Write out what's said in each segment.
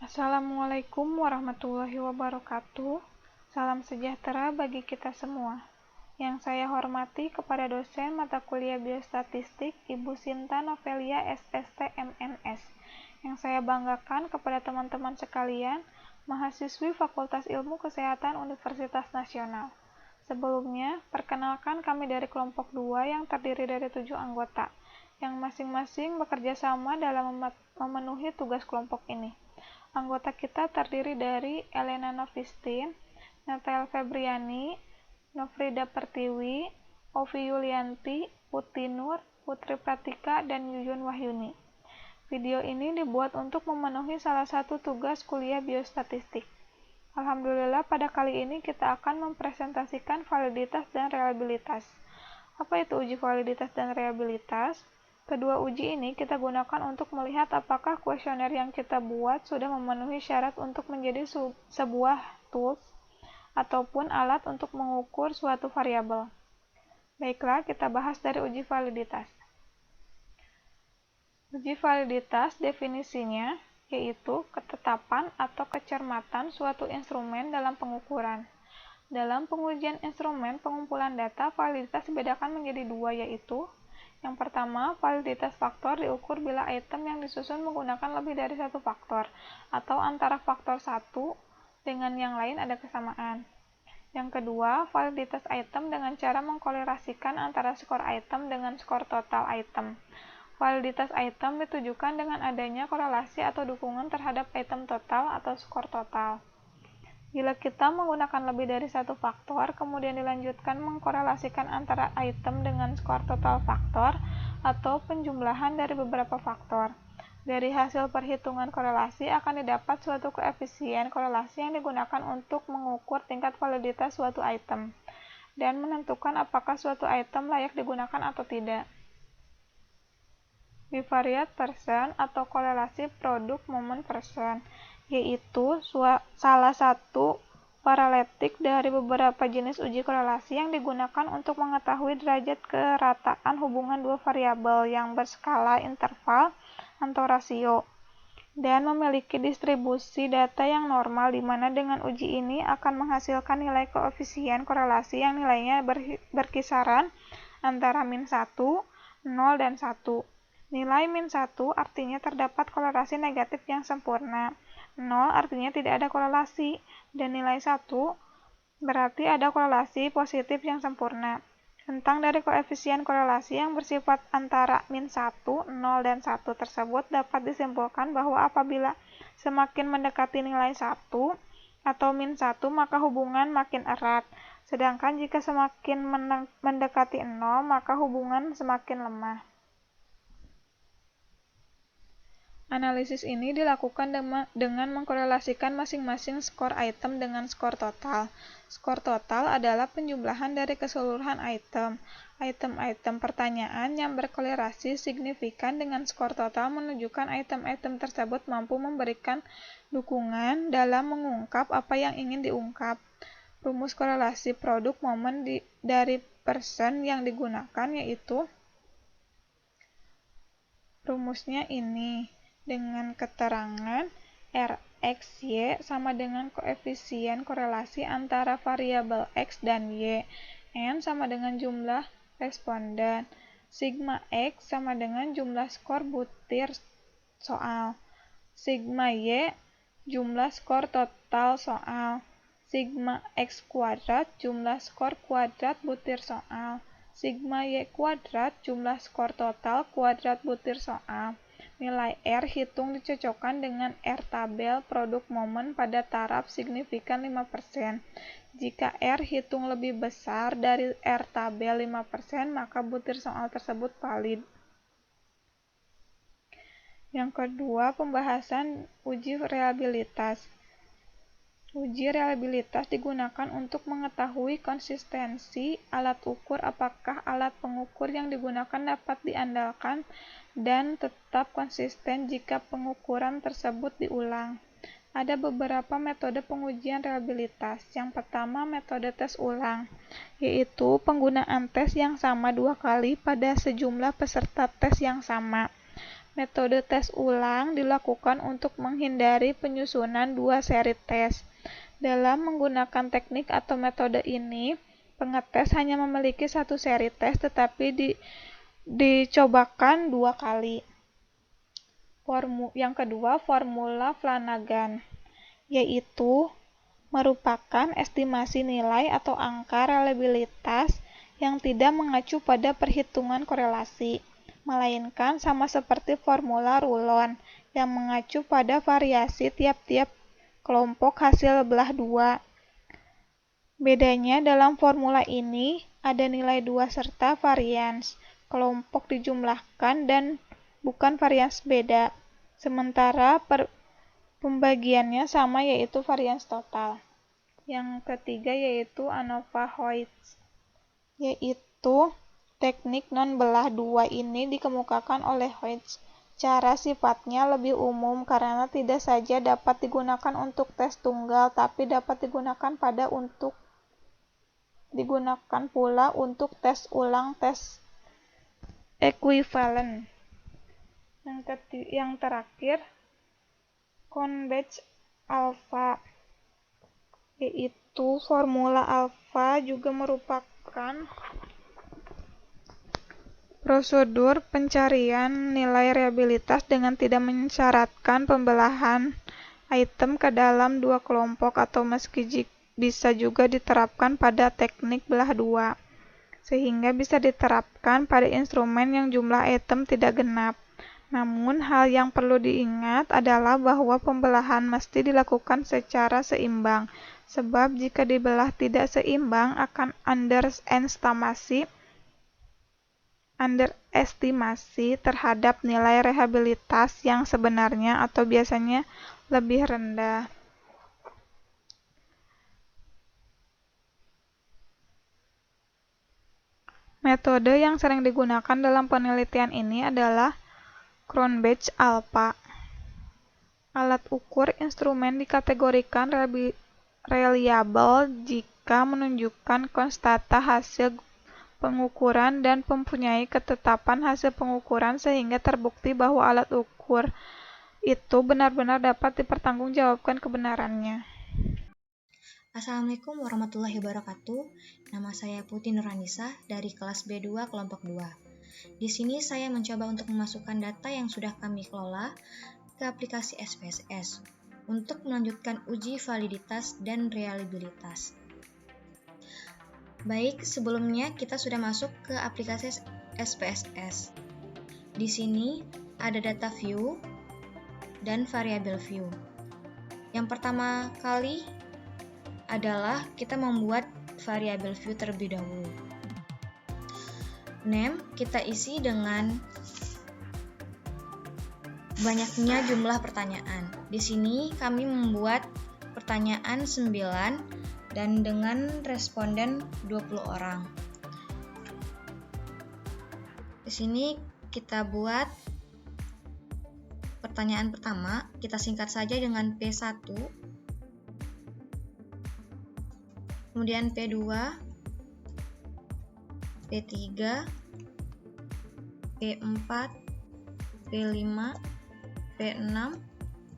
Assalamualaikum warahmatullahi wabarakatuh. Salam sejahtera bagi kita semua. Yang saya hormati kepada dosen mata kuliah Biostatistik, Ibu Sinta Novelia SST MNS. Yang saya banggakan kepada teman-teman sekalian, mahasiswi Fakultas Ilmu Kesehatan Universitas Nasional. Sebelumnya, perkenalkan kami dari kelompok 2 yang terdiri dari 7 anggota, yang masing-masing bekerja sama dalam memenuhi tugas kelompok ini. Anggota kita terdiri dari Elena Novistin, Natal Febriani, Nofrida Pertiwi, Ovi Yulianti, Putri Nur, Putri Pratika, dan Yuyun Wahyuni. Video ini dibuat untuk memenuhi salah satu tugas kuliah biostatistik. Alhamdulillah, pada kali ini kita akan mempresentasikan validitas dan reliabilitas. Apa itu uji validitas dan reliabilitas? Kedua uji ini kita gunakan untuk melihat apakah kuesioner yang kita buat sudah memenuhi syarat untuk menjadi sebuah tools ataupun alat untuk mengukur suatu variabel. Baiklah, kita bahas dari uji validitas. Uji validitas definisinya yaitu ketetapan atau kecermatan suatu instrumen dalam pengukuran. Dalam pengujian instrumen pengumpulan data, validitas dibedakan menjadi dua, yaitu yang pertama, validitas faktor diukur bila item yang disusun menggunakan lebih dari satu faktor, atau antara faktor satu dengan yang lain ada kesamaan. Yang kedua, validitas item dengan cara mengkorelasikan antara skor item dengan skor total item. Validitas item ditujukan dengan adanya korelasi atau dukungan terhadap item total atau skor total. Bila kita menggunakan lebih dari satu faktor, kemudian dilanjutkan mengkorelasikan antara item dengan skor total faktor atau penjumlahan dari beberapa faktor. Dari hasil perhitungan korelasi akan didapat suatu koefisien korelasi yang digunakan untuk mengukur tingkat validitas suatu item dan menentukan apakah suatu item layak digunakan atau tidak. Bivariate person atau korelasi produk momen person, yaitu salah satu paraletik dari beberapa jenis uji korelasi yang digunakan untuk mengetahui derajat kerataan hubungan dua variabel yang berskala interval atau rasio dan memiliki distribusi data yang normal, di mana dengan uji ini akan menghasilkan nilai koefisien korelasi yang nilainya berkisaran antara -1, 0, dan 1. Nilai -1 artinya terdapat korelasi negatif yang sempurna, 0 artinya tidak ada korelasi, dan nilai 1 berarti ada korelasi positif yang sempurna. Rentang dari koefisien korelasi yang bersifat antara -1, 0, dan 1 tersebut dapat disimpulkan bahwa apabila semakin mendekati nilai 1 atau -1 maka hubungan makin erat, sedangkan jika semakin mendekati 0 maka hubungan semakin lemah. Analisis ini dilakukan dengan mengkorelasikan masing-masing skor item dengan skor total. Skor total adalah penjumlahan dari keseluruhan item. Item-item pertanyaan yang berkorelasi signifikan dengan skor total menunjukkan item-item tersebut mampu memberikan dukungan dalam mengungkap apa yang ingin diungkap. Rumus korelasi produk momen dari person yang digunakan yaitu rumusnya ini, dengan keterangan Rxy sama dengan koefisien korelasi antara variabel X dan Y, N sama dengan jumlah responden, sigma X sama dengan jumlah skor butir soal, sigma Y jumlah skor total soal, sigma X kuadrat jumlah skor kuadrat butir soal, sigma Y kuadrat jumlah skor total kuadrat butir soal. Nilai R hitung dicocokkan dengan R tabel produk momen pada taraf signifikan 5%. Jika R hitung lebih besar dari R tabel 5%, maka butir soal tersebut valid. Yang kedua, pembahasan uji reliabilitas. Uji reliabilitas digunakan untuk mengetahui konsistensi alat ukur, apakah alat pengukur yang digunakan dapat diandalkan dan tetap konsisten jika pengukuran tersebut diulang. Ada beberapa metode pengujian reliabilitas. Yang pertama, metode tes ulang, yaitu penggunaan tes yang sama 2 kali pada sejumlah peserta tes yang sama. Metode tes ulang dilakukan untuk menghindari penyusunan dua seri tes. Dalam menggunakan teknik atau metode ini, pengetes hanya memiliki satu seri tes tetapi dicobakan dua kali. Yang kedua, formula Flanagan, yaitu merupakan estimasi nilai atau angka reliabilitas yang tidak mengacu pada perhitungan korelasi, melainkan sama seperti formula Rulon yang mengacu pada variasi tiap-tiap kelompok hasil belah dua. Bedanya dalam formula ini ada nilai 2 serta varians. Kelompok dijumlahkan dan bukan varians beda. Sementara pembagiannya sama, yaitu varians total. Yang ketiga yaitu ANOVA-Hoyt, yaitu teknik non-belah dua ini dikemukakan oleh Hoyt. Cara sifatnya lebih umum karena tidak saja dapat digunakan untuk tes tunggal, tapi dapat digunakan pula untuk tes ulang tes ekuivalen. Yang terakhir, Cronbach-Alpha, yaitu formula alfa juga merupakan prosedur pencarian nilai reliabilitas dengan tidak mensyaratkan pembelahan item ke dalam dua kelompok atau meski bisa juga diterapkan pada teknik belah dua, sehingga bisa diterapkan pada instrumen yang jumlah item tidak genap. Namun, hal yang perlu diingat adalah bahwa pembelahan mesti dilakukan secara seimbang, sebab jika dibelah tidak seimbang akan underestimasi terhadap nilai reliabilitas yang sebenarnya atau biasanya lebih rendah. Metode yang sering digunakan dalam penelitian ini adalah Cronbach-Alpha. Alat ukur instrumen dikategorikan reliable jika menunjukkan konstanta hasil pengukuran dan mempunyai ketetapan hasil pengukuran sehingga terbukti bahwa alat ukur itu benar-benar dapat dipertanggungjawabkan kebenarannya. Assalamualaikum warahmatullahi wabarakatuh. Nama saya Putri Nurhanisa dari kelas B2 kelompok 2. Di sini saya mencoba untuk memasukkan data yang sudah kami kelola ke aplikasi SPSS untuk melanjutkan uji validitas dan reliabilitas. Baik, sebelumnya kita sudah masuk ke aplikasi SPSS. Di sini ada data view dan variable view. Yang pertama kali adalah kita membuat variable view terlebih dahulu. Name kita isi dengan banyaknya jumlah pertanyaan. Di sini kami membuat pertanyaan 9 dan dengan responden 20 orang. Di sini kita buat pertanyaan pertama, kita singkat saja dengan P1. Kemudian P2, P3, P4, P5, P6,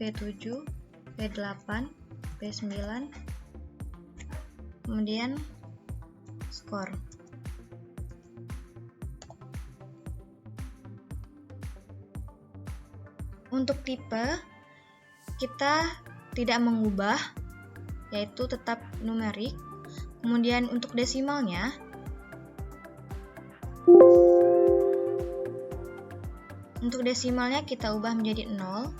P7, P8, P9, kemudian skor. Untuk tipe, kita tidak mengubah, yaitu tetap numerik. Kemudian untuk desimalnya, kita ubah menjadi 0.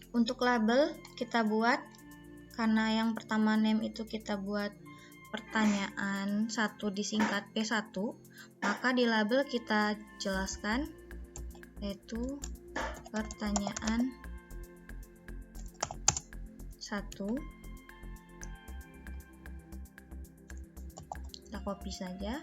Untuk label kita buat, karena yang pertama name itu kita buat pertanyaan 1 disingkat P1, maka di label kita jelaskan yaitu pertanyaan 1 copy saja.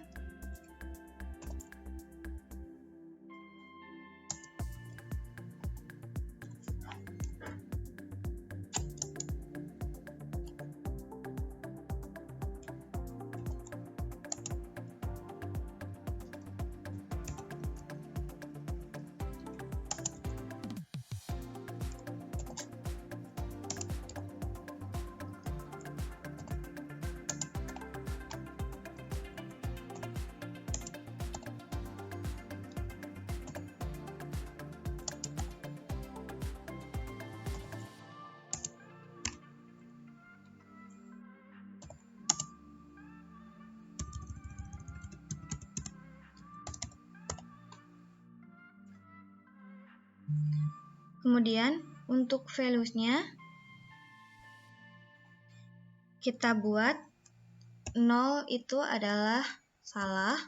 Kemudian untuk values-nya kita buat 0 itu adalah salah,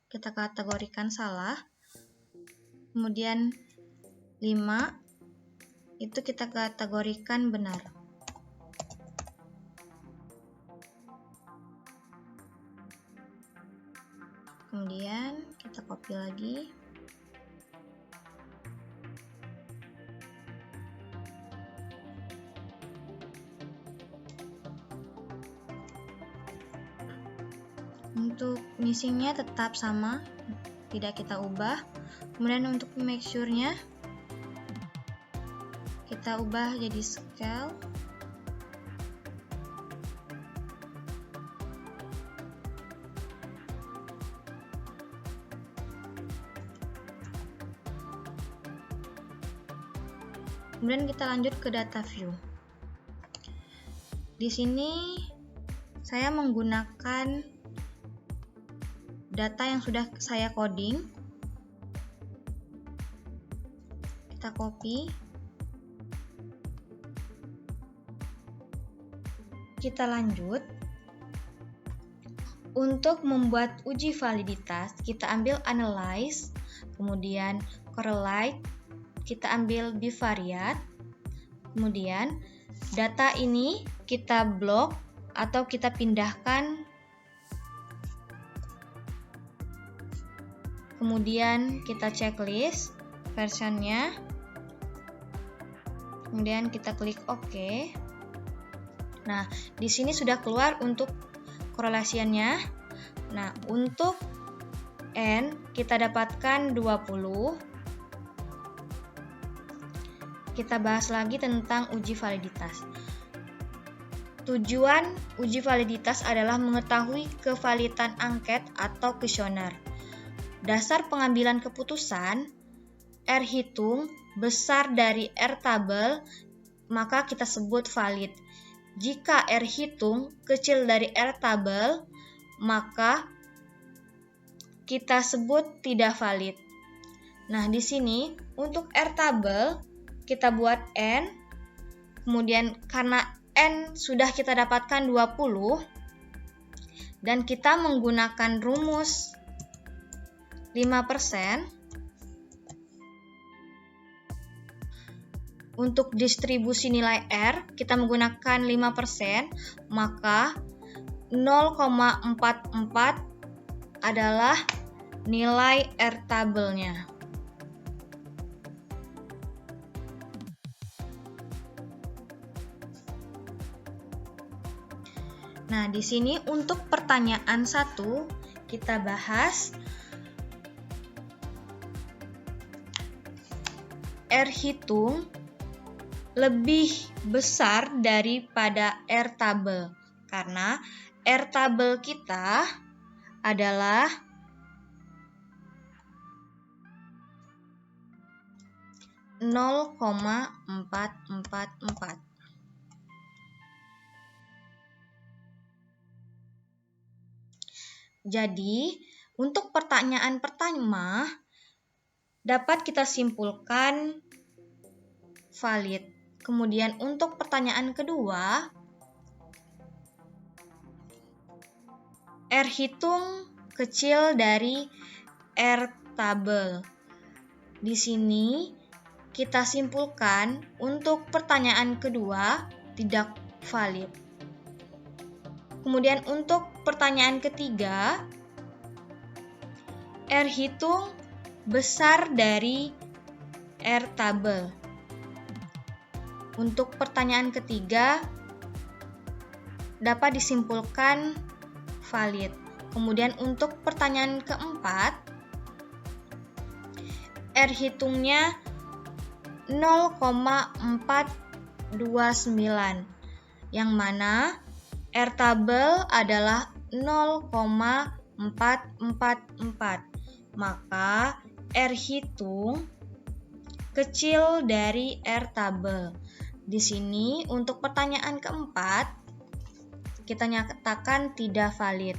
kita kategorikan salah. Kemudian 5 itu kita kategorikan benar. Kemudian kita copy lagi. Untuk missingnya tetap sama, tidak kita ubah. Kemudian untuk make sure-nya kita ubah jadi scale. Kemudian kita lanjut ke data view. Di sini saya menggunakan data yang sudah saya coding. Kita copy. Kita lanjut. Untuk membuat uji validitas, kita ambil analyze, kemudian correlate, kita ambil bivariate, kemudian data ini kita blok atau kita pindahkan. Kemudian kita checklist versionnya, kemudian kita klik OK. Nah, di sini sudah keluar untuk korelasiannya. Nah, untuk N kita dapatkan 20. Kita bahas lagi tentang uji validitas. Tujuan uji validitas adalah mengetahui kevalidan angket atau kuesioner. Dasar pengambilan keputusan, R hitung besar dari R tabel, maka kita sebut valid. Jika R hitung kecil dari R tabel, maka kita sebut tidak valid. Nah, di sini untuk R tabel kita buat N, kemudian karena N sudah kita dapatkan 20, dan kita menggunakan rumus 5%. Untuk distribusi nilai R, kita menggunakan 5%, maka 0,44 adalah nilai R tabelnya. Nah, di sini untuk pertanyaan 1 kita bahas R hitung lebih besar daripada R tabel, karena R tabel kita adalah 0,444. Jadi, untuk pertanyaan pertama dapat kita simpulkan valid. Kemudian untuk pertanyaan kedua, R hitung kecil dari R tabel. Di sini kita simpulkan untuk pertanyaan kedua tidak valid. Kemudian untuk pertanyaan ketiga, R hitung besar dari R tabel. Untuk pertanyaan ketiga dapat disimpulkan valid. Kemudian untuk pertanyaan keempat, R hitungnya 0,429, yang mana R tabel adalah 0,444. Maka R hitung kecil dari R tabel. Di sini untuk pertanyaan keempat kita nyatakan tidak valid.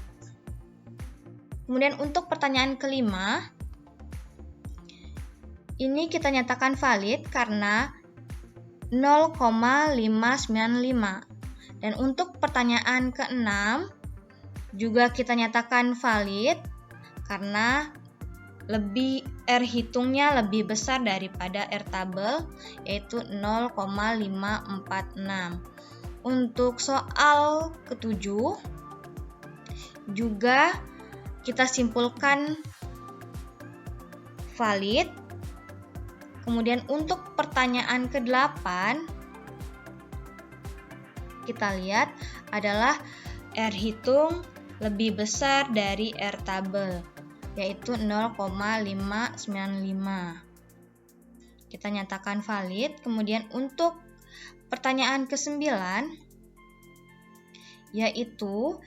Kemudian untuk pertanyaan kelima, ini kita nyatakan valid karena 0,595. Dan untuk pertanyaan keenam juga kita nyatakan valid karena R hitungnya lebih besar daripada R tabel, yaitu 0,546. Untuk soal ketujuh juga kita simpulkan valid. Kemudian untuk pertanyaan ke-8 kita lihat adalah R hitung lebih besar dari R tabel, yaitu 0,595. Kita nyatakan valid. Kemudian untuk pertanyaan ke-9 yaitu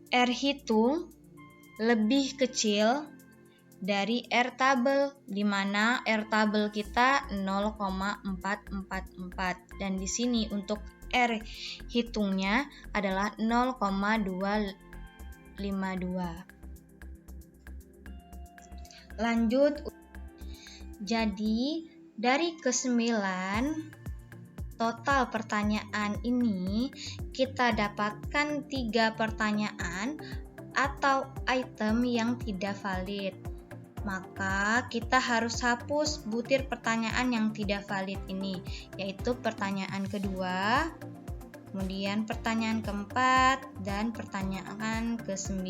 R hitung lebih kecil dari R tabel, di mana R tabel kita 0,444, dan di sini untuk R hitungnya adalah 0,252. Lanjut. Jadi dari ke-9 total pertanyaan ini kita dapatkan 3 pertanyaan atau item yang tidak valid. Maka kita harus hapus butir pertanyaan yang tidak valid ini, yaitu pertanyaan kedua, kemudian pertanyaan keempat, dan pertanyaan ke-9.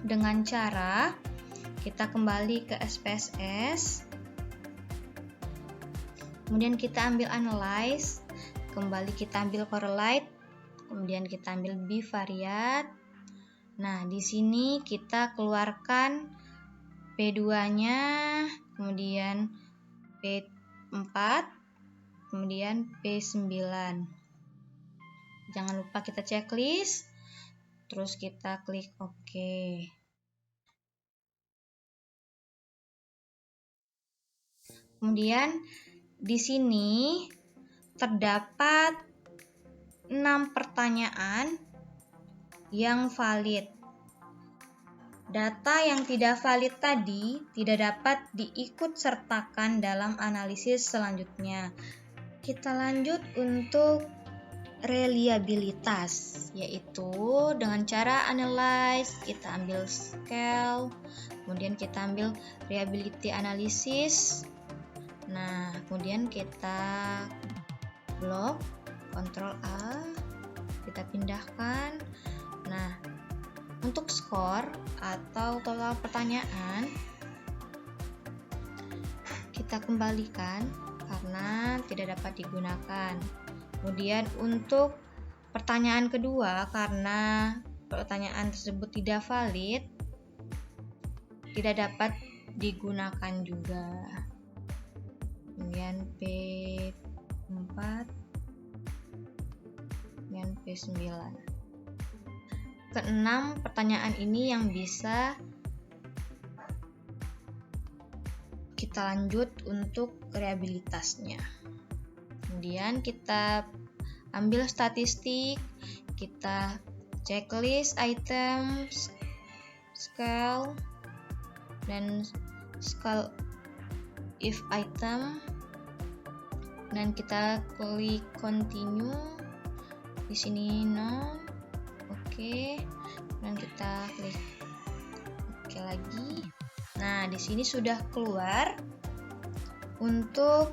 Dengan cara kita kembali ke SPSS, kemudian kita ambil analyze, kembali kita ambil correlate, kemudian kita ambil bivariate. Nah, di sini kita keluarkan P2-nya, kemudian P4, kemudian P9. Jangan lupa kita checklist, terus kita klik OK. Kemudian di sini terdapat 6 pertanyaan yang valid. Data yang tidak valid tadi tidak dapat diikutsertakan dalam analisis selanjutnya. Kita lanjut untuk reliabilitas, yaitu dengan cara analyze, kita ambil scale, kemudian kita ambil reliability analysis. Nah, kemudian kita blok, Ctrl A, kita pindahkan. Nah, untuk skor atau total pertanyaan kita kembalikan karena tidak dapat digunakan. Kemudian untuk pertanyaan kedua, karena pertanyaan tersebut tidak valid, tidak dapat digunakan juga. Kemudian P4, kemudian P9. Keenam pertanyaan ini yang bisa kita lanjut untuk reliabilitasnya. Kemudian kita ambil statistik, kita checklist item, scale, dan scale if item, dan kita klik continue. Di sini no, oke, dan kita klik oke lagi. Nah, di sini sudah keluar untuk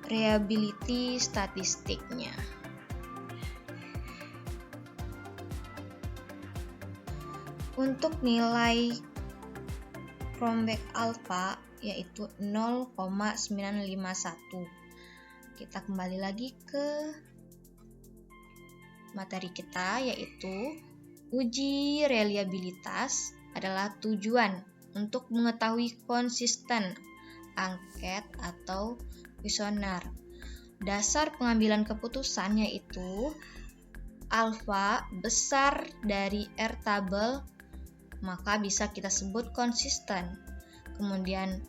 reliability statistiknya. Untuk nilai Cronbach alpha yaitu 0,951. Kita kembali lagi ke materi kita, yaitu uji reliabilitas adalah tujuan untuk mengetahui konsisten angket atau kuesioner. Dasar pengambilan keputusan yaitu alfa besar dari R tabel, maka bisa kita sebut konsisten. Kemudian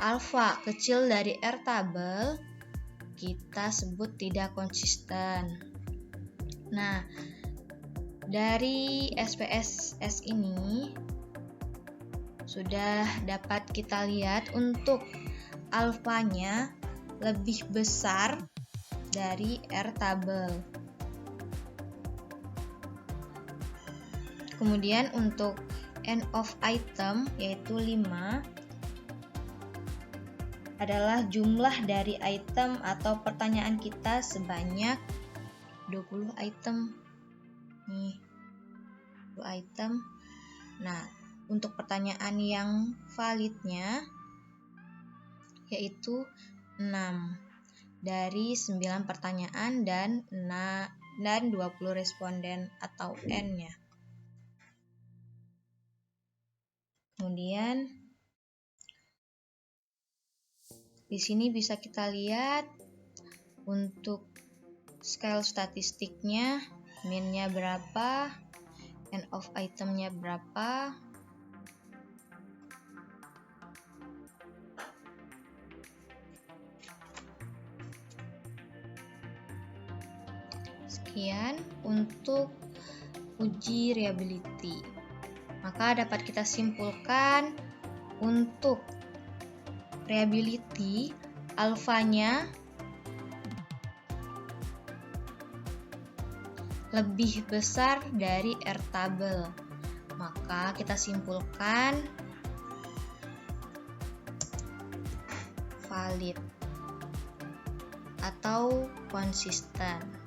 alfa kecil dari R tabel kita sebut tidak konsisten. Nah, dari SPSS ini sudah dapat kita lihat untuk alfanya lebih besar dari R tabel. Kemudian untuk end of item yaitu 5 adalah jumlah dari item atau pertanyaan kita sebanyak 20 item. Nih, 20 item. Nah, untuk pertanyaan yang validnya yaitu 6 dari 9 pertanyaan dan 20 responden atau N-nya. Kemudian di sini bisa kita lihat untuk scale statistiknya, min-nya berapa, end of item-nya berapa. Sekian untuk uji reliability. Maka dapat kita simpulkan untuk reliability alfanya lebih besar dari R tabel. Maka kita simpulkan valid atau konsisten.